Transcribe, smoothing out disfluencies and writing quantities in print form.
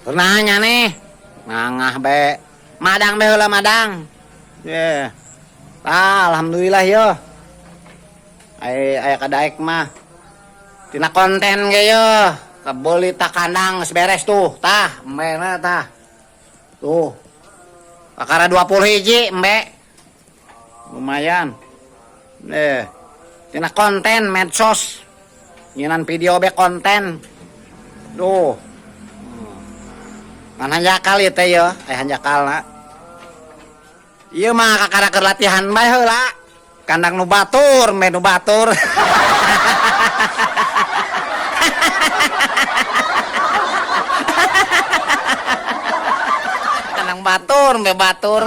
Nanya nih. Nangah be. Madang be heula madang. Ye. Alhamdulillah yo. Aya kadaek mah. Tina konten ge yo. Kebeli tak kandang geus beres tuh. Tah, embena tah. Tuh. Kakara 20 hiji, embe. Lumayan. Tina konten medsos. Nyinan video be konten. Duh. Kan hanjakal ieu teh yo, hanjakalna. Ieu mah kakara keur latihan bae heula. Kandang nu batur, me nu batur. Kandang batur, me batur.